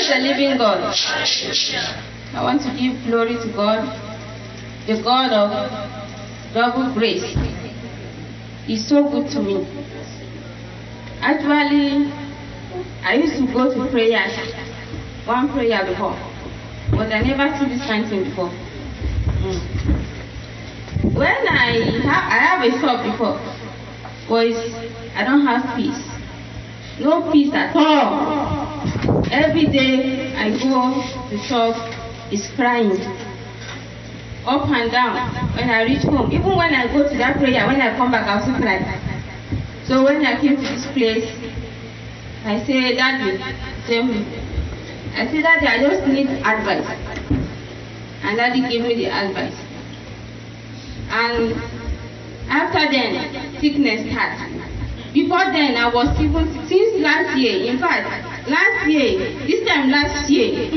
Praise the living God. I want to give glory to God, the God of double grace. He's so good to me. Actually, I used to go to prayer, one prayer before, but I never see this kind of thing before. When I have a shop before, but I don't have peace. No peace at all. Every day I go to shop, it's crying up and down when I reach home. Even when I go to that prayer, when I come back, I'll still cry. So when I came to this place, I say, Daddy, I say, Daddy, I just need advice. And Daddy gave me the advice. And after then, sickness started. Before then, I was even, since last year, in fact, this time last year,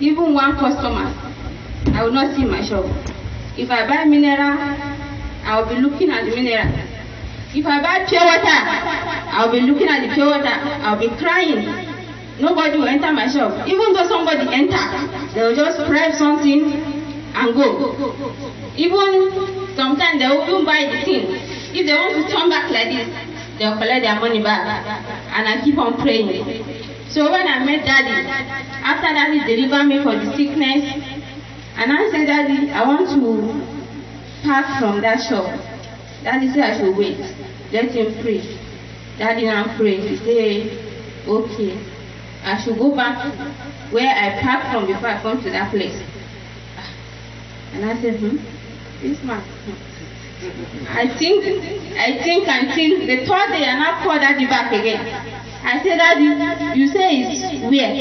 even one customer, I will not see my shop. If I buy mineral, I will be looking at the mineral. If I buy pure water, I will be looking at the pure water. I will be crying. Nobody will enter my shop. Even though somebody enter, they will just bribe something and go. Even sometimes they will even buy the thing. If they want to turn back like this, they will collect their money back. And I keep on praying. So when I met Daddy, after Daddy delivered me for the sickness, and I said, Daddy, I want to pack from that shop. Daddy said I should wait. Let him pray. Daddy now pray. He said, okay, I should go back where I packed from before I come to that place. And I said, this man. I think until the third day, and I called Daddy back again. I said, Daddy, you say it's where?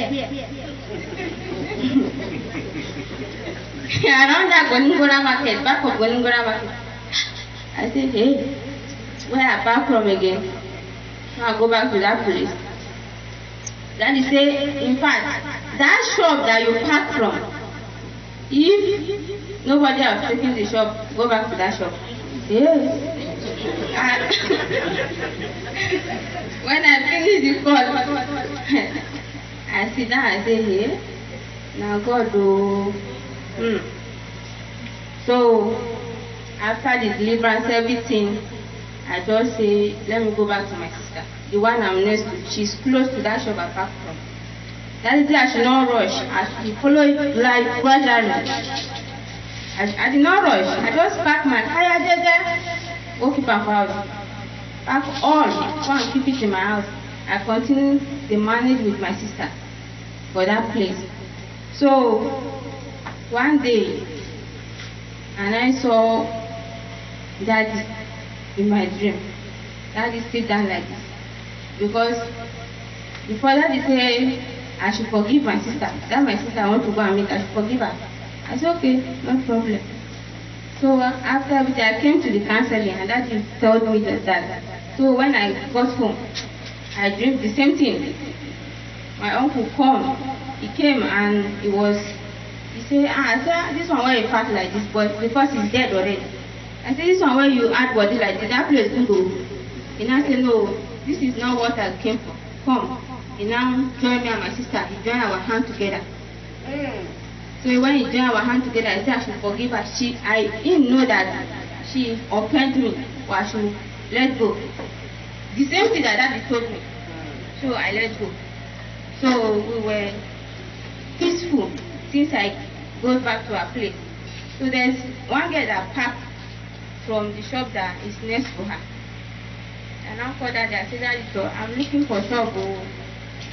Around that Goningora market, back of Goningora market. I said, hey, where I back from again? So I go back to that place. Daddy said, in fact, that shop that you packed from, if nobody has taken the shop, go back to that shop. Yes. When I finish the call, I sit down, I say, hey, now God do. So after the deliverance, everything, I just say, let me go back to my sister. The one I'm next to, she's close to that shop I packed from. That is why I should not rush. I should follow it like gradually. I did not rush. I just packed my car, go keep my house. Pack all, go and keep it in my house. I continue to manage with my sister for that place. So one day, and I saw Daddy in my dream. Daddy sit down like this. Because before Daddy said I should forgive my sister, that my sister want to go and meet, I should forgive her. I said, okay, no problem. So after everything, I came to the counseling, and Daddy told me that. So when I got home, I dreamed the same thing. My uncle he came and he said, I said, this one where you pack like this, but because he's dead already. I said, this one where you add body like this, that place good go. And I said, no, this is not what I came for. Come. He now joined me and my sister. He joined our hand together. So when he joined our hand together, I said I should forgive her. I didn't know that she offended me, or I should let go. The same thing that Daddy told me. So I let go. So we were peaceful since I go back to our place. So there's one girl that packed from the shop that is next to her. And after that, I said, Daddy, so I'm looking for shop.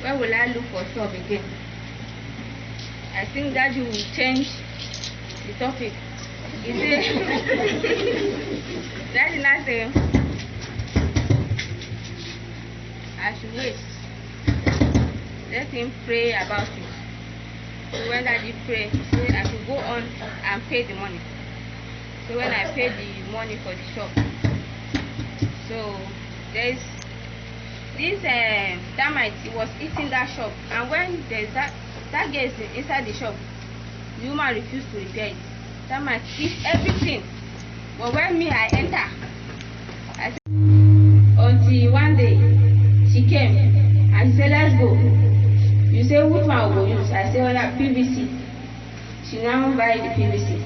Where will I look for shop again? I think Daddy will change the topic. He said, Daddy now say, I should wait. Let him pray about it. So when Daddy prayed, he said I should go on and pay the money. So when I paid the money for the shop, so there's this termite, it was eating that shop, and when there's that girl is inside the shop, the woman refused to repair it. Termite eat everything. But when I enter, until one day she came and she said, let's go. You say which one we go use? I say, oh yeah, PVC. She now buy the PVC.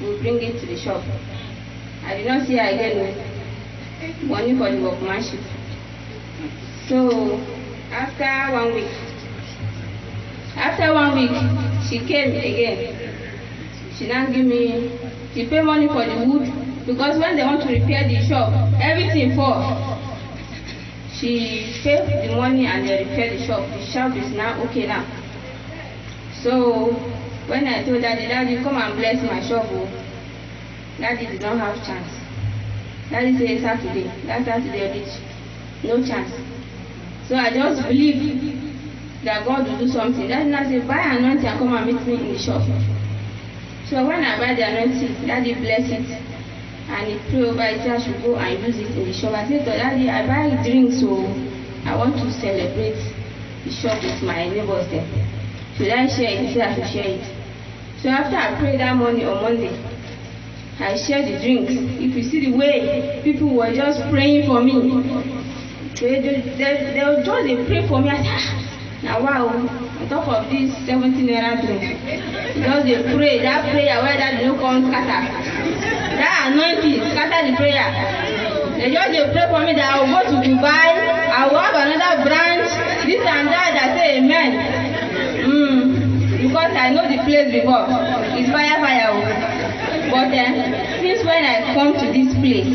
We bring it to the shop. I did not see her again. Money for the workmanship. So after 1 week, she came again. She now give me, she pay money for the wood, because when they want to repair the shop, everything fall. She paid the money and they repaired the shop. The shop is now okay now. So when I told Daddy, come and bless my shop, Daddy did not have chance. Daddy said Saturday, that Saturday reach, no chance. So I just believe that God will do something. Daddy now said, buy anointing and come and meet me in the shop. So when I buy the anointing, Daddy bless it. And he prayed over it, I should go and use it in the shop. I said to Daddy, I buy drinks, so I want to celebrate the shop with my neighbors there. Should I share it? He said I should share it. So after I prayed that morning on Monday, I shared the drinks. If you see the way people were just praying for me, they were just pray for me. I said, now wow, on top of this 17 naira drink, just they pray, that prayer where that no come scatter. That anointing scatter the prayer. They just pray for me that I will go to Dubai, I will have another branch, this and that. I say amen. Because I know the place before. It's fire. But since when I come to this place,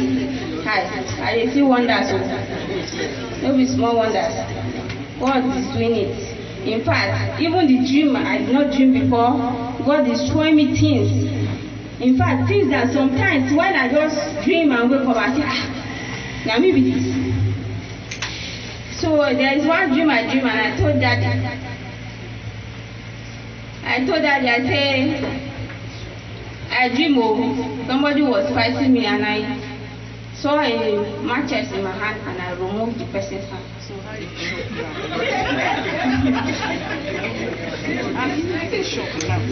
I see wonders. No be small wonders. God is doing it. In fact, even the dream I did not dream before, God is showing me things. In fact, things that sometimes when I just dream and wake up, I say, now maybe this. So there is one dream I dream, and I told Daddy, I say, I dream somebody was fighting me, and I saw a mattress in my hand, and I removed the person's hand. So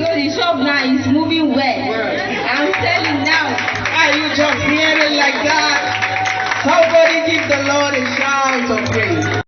the shop now is moving.